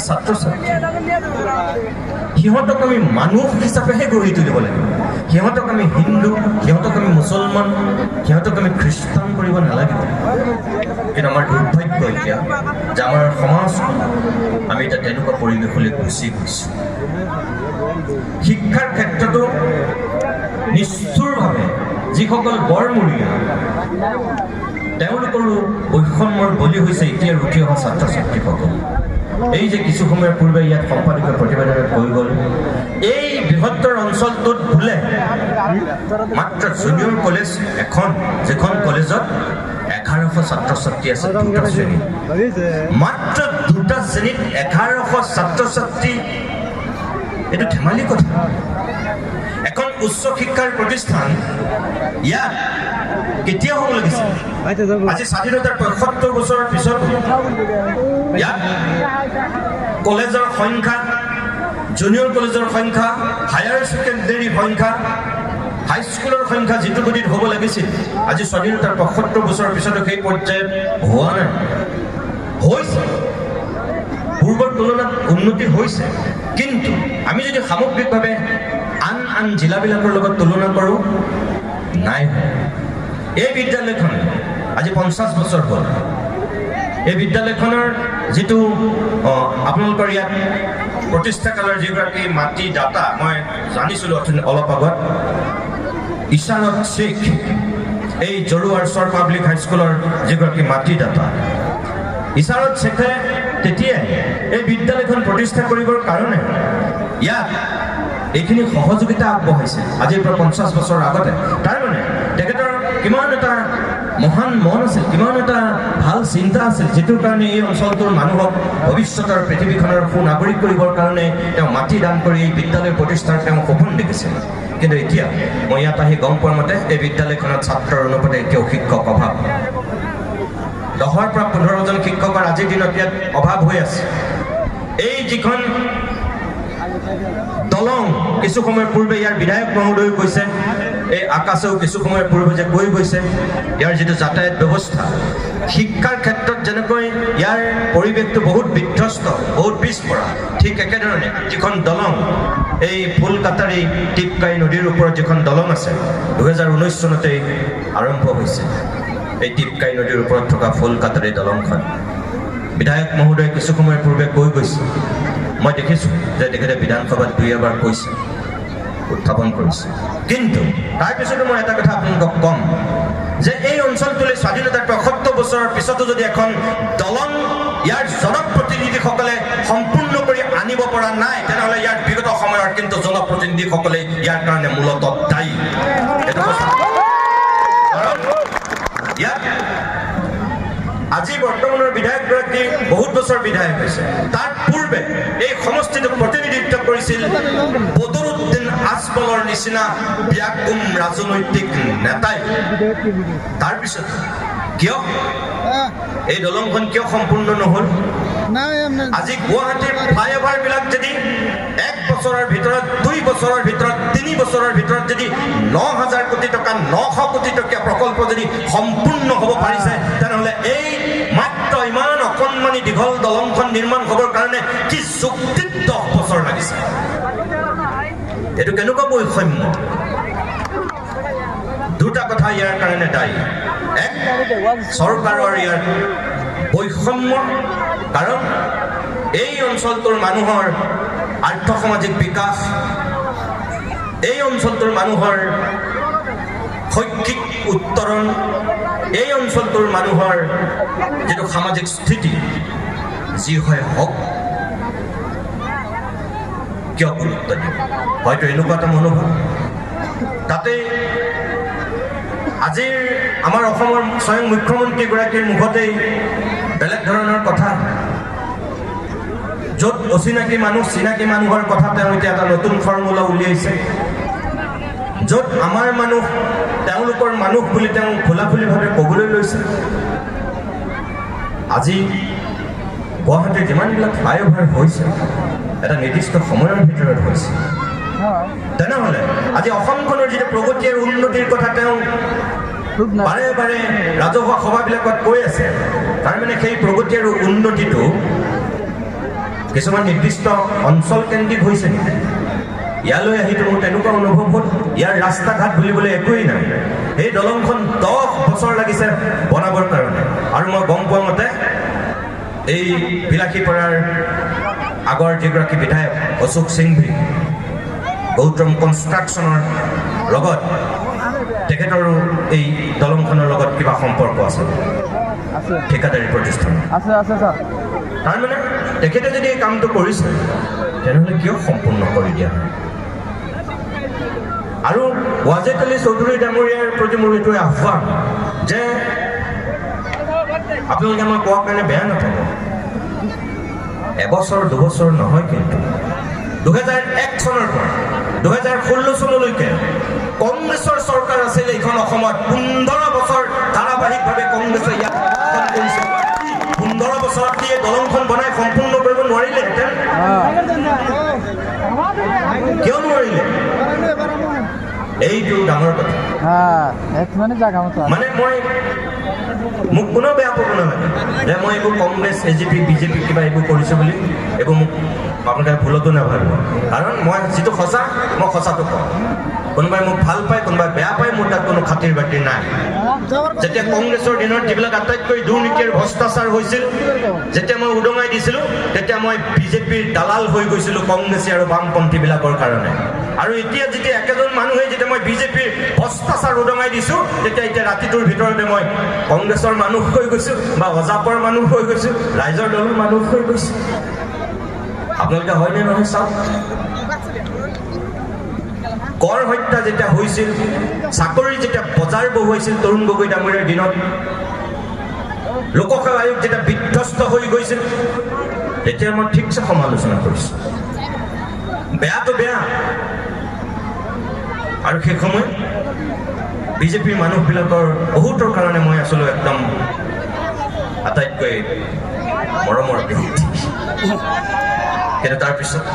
ছাত্ৰ ছাত্ৰী সিহঁতক আমি মানুহ হিচাপেহে গঢ়ি তুলিব লাগিব সিহঁতক আমি হিন্দু সিহঁতক আমি মুছলমান সিহঁতক আমি খ্ৰীষ্টান কৰিব নালাগিব কিন্তু আমাৰ দুৰ্ভাগ্য এতিয়া যে আমাৰ সমাজখন আমি এতিয়া তেনেকুৱা পৰিৱেশলৈ গুচি গৈছোঁ শিক্ষাৰ ক্ষেত্ৰতো নিষ্ঠুৰভাৱে যিসকল বৰমূৰীয়া তেওঁলোকৰো বৈষম্যৰ বলি হৈছে এতিয়া উঠি অহা ছাত্ৰ ছাত্ৰীসকল এই যে কিছু সময়ৰ পূৰ্বে ইয়াত সম্পাদকীয় প্ৰতিবেদনত কৈ গ'ল এই বৃহত্তৰ অঞ্চলটোত বোলে মাত্ৰ জুনিয়ৰ কলেজ এখন যিখন কলেজত 1100 ছাত্ৰ ছাত্ৰী আছে দুটা শ্ৰেণীত মাত্ৰ দুটা শ্ৰেণীত 1100 ছাত্ৰ ছাত্ৰী এইটো ধেমালি কথা এখন উচ্চ শিক্ষাৰ প্ৰতিষ্ঠান ইয়াত কেতিয়া হ'ব লাগিছিল আজি স্বাধীনতাৰ ৭৫ বছৰৰ পিছত ইয়াত কলেজৰ সংখ্যা জুনিয়ৰ কলেজৰ সংখ্যা হায়াৰ ছেকেণ্ডেৰী সংখ্যা হাইস্কুলৰ সংখ্যা যিটো গতিত হ'ব লাগিছিল আজি স্বাধীনতাৰ ৭৫ বছৰৰ পিছতো সেই পৰ্যায়ত হোৱা নাই হৈছে পূৰ্বৰ তুলনাত উন্নতি হৈছে কিন্তু আমি যদি সামগ্ৰিকভাৱে আন জিলাবিলাকৰ লগত তুলনা কৰোঁ নাই এই বিদ্যালয়খন আজি 50 বছৰ হ'ল এই বিদ্যালয়খনৰ যিটো আপোনালোকৰ ইয়াত প্ৰতিষ্ঠাকালৰ যিগৰাকী মাটি দাতা মই জানিছিলোঁ অলপ আগত ইছাৰত শ্বেখ এই জৰুৱাৰচৰ পাব্লিক হাইস্কুলৰ যিগৰাকী মাটি দাতা ইছাৰত শ্বেখে তেতিয়াই এই বিদ্যালয়খন প্ৰতিষ্ঠা কৰিবৰ কাৰণে ইয়াত এইখিনি সহযোগিতা আগবঢ়াইছে আজিৰ পৰা 50 বছৰ আগতে তাৰমানে তেখেতৰ কিমান এটা মহান মন আছিল কিমান এটা ভাল চিন্তা আছিল যিটোৰ কাৰণে এই অঞ্চলটোৰ মানুহক ভৱিষ্যতৰ পৃথিৱীখনৰ সুনাগৰিক কৰিবৰ কাৰণে তেওঁ মাটি দান কৰি এই বিদ্যালয় প্ৰতিষ্ঠাৰ তেওঁ সপোন দেখিছিল কিন্তু এতিয়া মই ইয়াত আহি গম পোৱাৰ মতে এই বিদ্যালয়খনত ছাত্ৰৰ অনুপাতে এতিয়াও শিক্ষক অভাৱ 10ৰ পৰা 15জন শিক্ষকৰ আজিৰ দিনত ইয়াত অভাৱ হৈ আছে এই যিখন দলং কিছু সময়ৰ পূৰ্বে ইয়াৰ বিধায়ক মহোদয় কৈছে এই আকাশেও কিছু সময়ৰ পূৰ্বে যে কৈ গৈছে ইয়াৰ যিটো যাতায়াত ব্যৱস্থা শিক্ষাৰ ক্ষেত্ৰত যেনেকৈ ইয়াৰ পৰিৱেশটো বহুত বিধ্বস্ত বহুত পিছপৰা ঠিক একেধৰণে যিখন দলং এই ফুলকাটাৰী টিপকাই নদীৰ ওপৰত যিখন দলং আছে 2019 চনতেই আৰম্ভ হৈছে এই টিপকাই নদীৰ ওপৰত থকা ফুলকাটাৰী দলংখন বিধায়ক মহোদয় কিছু সময়ৰ পূৰ্বে কৈ গৈছে মই দেখিছোঁ যে তেখেতে বিধানসভাত 2 এবাৰ কৈছে উত্থাপন কৰিছে কিন্তু তাৰপিছতো মই এটা কথা আপোনালোকক ক'ম যে এই অঞ্চলটোলৈ স্বাধীনতাৰ ৭৫ বছৰৰ পিছতো যদি এখন দলং ইয়াৰ জনপ্ৰতিনিধিসকলে সম্পূৰ্ণ কৰি আনিব পৰা নাই তেনেহ'লে ইয়াৰ বিগত সময়ৰ কিন্তু জনপ্ৰতিনিধিসকলে ইয়াৰ কাৰণে মূলতঃ দায়ী ইয়াত আজি বৰ্তমানৰ বিধায়কগৰাকী বহুত বছৰ বিধায়ক হৈছে তাৰ পূৰ্বে এই সমষ্টিটোক প্ৰতিনিধিত্ব কৰিছিল বদৰুদ্দিন আজমলৰ নিচিনা ব্যাকুম ৰাজনৈতিক নেতাই তাৰপিছত কিয় এই দলংখন কিয় সম্পূৰ্ণ নহ'ল আজি গুৱাহাটীৰ ফ্লাইঅভাৰবিলাক যদি 1 বছৰৰ ভিতৰত 2 বছৰৰ ভিতৰত 3 বছৰৰ ভিতৰত যদি 9,000 কোটি টকা 900 কোটি টকীয়া প্ৰকল্প যদি সম্পূৰ্ণ হ'ব পাৰিছে তেনেহ'লে এই মাত্ৰ ইমান অকণমানি দীঘল দলংখন নিৰ্মাণ হ'বৰ কাৰণে কি যুক্তিত 10 বছৰ লাগিছে এইটো কেনেকুৱা বৈষম্য দুটা কথা ইয়াৰ কাৰণে দায়ী এক চৰকাৰৰ ইয়াৰ বৈষম্য কাৰণ এই অঞ্চলটোৰ মানুহৰ আৰ্থ-সামাজিক বিকাশ এই অঞ্চলটোৰ মানুহৰ শৈক্ষিক উত্তৰণ এই অঞ্চলটোৰ মানুহৰ যিটো সামাজিক স্থিতি যি হয় হওক কিয় গুৰুত্ব দিব হয়তো এনেকুৱা এটা মনোভাৱ তাতে আজিৰ আমাৰ অসমৰ স্বয়ং মুখ্যমন্ত্ৰীগৰাকীৰ মুখতেই বেলেগ ধৰণৰ কথা য'ত অচিনাকি মানুহ চিনাকি মানুহৰ কথা তেওঁ এতিয়া এটা নতুন ফৰ্মুলা উলিয়াইছে য'ত আমাৰ মানুহ তেওঁলোকৰ মানুহ বুলি তেওঁ খোলাখুলিভাৱে ক'বলৈ লৈছে আজি গুৱাহাটীৰ যিমানবিলাক ফ্লাইঅভাৰ হৈছে এটা নিৰ্দিষ্ট সময়ৰ ভিতৰত হৈছে তেনেহ'লে আজি অসমখনৰ যিটো প্ৰগতি আৰু উন্নতিৰ কথা তেওঁ বাৰে বাৰে ৰাজহুৱা সভাবিলাকত কৈ আছে তাৰমানে সেই প্ৰগতি আৰু উন্নতিটো কিছুমান নিৰ্দিষ্ট অঞ্চল কেন্দ্ৰিক হৈছে নেকি? ইয়ালৈ আহিতো মোৰ তেনেকুৱা অনুভৱ হ'ল ইয়াৰ ৰাস্তা ঘাট বুলিবলৈ একোৱেই নাই। এই দলংখন 10 বছৰ লাগিছে বনাবৰ কাৰণে। আৰু মই গম পোৱা মতে এই বিলাসীপাৰাৰ আগৰ যিগৰাকী বিধায়ক অশোক সিংভি গৌতম কনষ্ট্ৰাকশ্যনৰ লগত তেখেতৰো এই দলংখনৰ লগত কিবা সম্পৰ্ক আছে ঠিকাদাৰী প্ৰতিষ্ঠান আছে ছাৰ। তাৰমানে তেখেতে যদি এই কামটো কৰিছে তেনেহ'লে কিয় সম্পূৰ্ণ কৰি দিয়া হয়? আৰু ৱাজেদ আলী চৌধুৰী ডাঙৰীয়াৰ প্ৰতি মোৰ এইটোৱে আহ্বান যে আপোনালোকে মই কোৱাৰ কাৰণে বেয়া নাপাব, এবছৰ দুবছৰ নহয়, কিন্তু 2001 চনৰ পৰা 2016 চনলৈকে কংগ্ৰেছৰ চৰকাৰ আছিল এইখন অসমত। 15 বছৰ ধাৰাবাহিকভাৱে কংগ্ৰেছে ইয়াত শাসন কৰিছে। 15 বছৰত কি এই দলংখন বনাই সম্পূৰ্ণ কৰিব নোৱাৰিলেহেঁতেন? কিয় নোৱাৰিলে? এইটো ডাঙৰ কথা। মানে মোক কোনো বেয়া পাব নালাগে যে মই এইবোৰ কংগ্ৰেছ এজিপি বিজেপি কিবা এইবোৰ কৰিছোঁ বুলি। এইবোৰ মোক আপোনালোকে ভুলতো নাভাবিব, কাৰণ মই যিটো সঁচা মই সঁচাটো কওঁ। কোনোবাই মোক ভাল পায়, কোনোবাই বেয়া পায়, মোৰ তাত কোনো খাতিৰ বাতিৰ নাই। যেতিয়া কংগ্ৰেছৰ দিনত যিবিলাক আটাইতকৈ দুৰ্নীতি আৰু ভ্ৰষ্টাচাৰ হৈছিল, যেতিয়া মই উদঙাই দিছিলোঁ, তেতিয়া মই বিজেপিৰ দালাল হৈ গৈছিলোঁ কংগ্ৰেছী আৰু বামপন্থীবিলাকৰ কাৰণে। আৰু এতিয়া যেতিয়া একেজন মানুহে যেতিয়া মই বিজেপিৰ ভ্ৰষ্টাচাৰ উদঙাই দিছোঁ, তেতিয়া এতিয়া ৰাতিটোৰ ভিতৰতে মই কংগ্ৰেছৰ মানুহ হৈ গৈছোঁ বা অজাপৰ মানুহ হৈ গৈছোঁ, ৰাইজৰ দলৰ মানুহ হৈ গৈছোঁ। আপোনালোকে হয়নে নহয় চাওক। কৰ হত্যা যেতিয়া হৈছিল, চাকৰি যেতিয়া বজাৰ বহুৱাইছিল তৰুণ গগৈ ডাঙৰীয়াৰ দিনত, লোকসেৱা আয়োগ যেতিয়া বিধ্বস্ত হৈ গৈছিল, তেতিয়া মই ঠিকছে সমালোচনা কৰিছোঁ। বেয়াটো বেয়া। আৰু সেই সময়ত বিজেপিৰ মানুহবিলাকৰ বহুতৰ কাৰণে মই আচলতে একদম আটাইতকৈ মৰমৰ ব্যক্তি। কিন্তু তাৰপিছত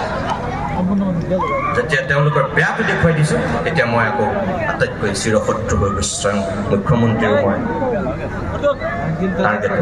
যেতিয়া তেওঁলোকৰ বেয়াটো দেখুৱাই দিছোঁ, তেতিয়া মই আকৌ আটাইতকৈ চিৰশত্ৰু হৈ গৈছোঁ। স্বয়ং মুখ্যমন্ত্ৰীও মই টাৰ্গেট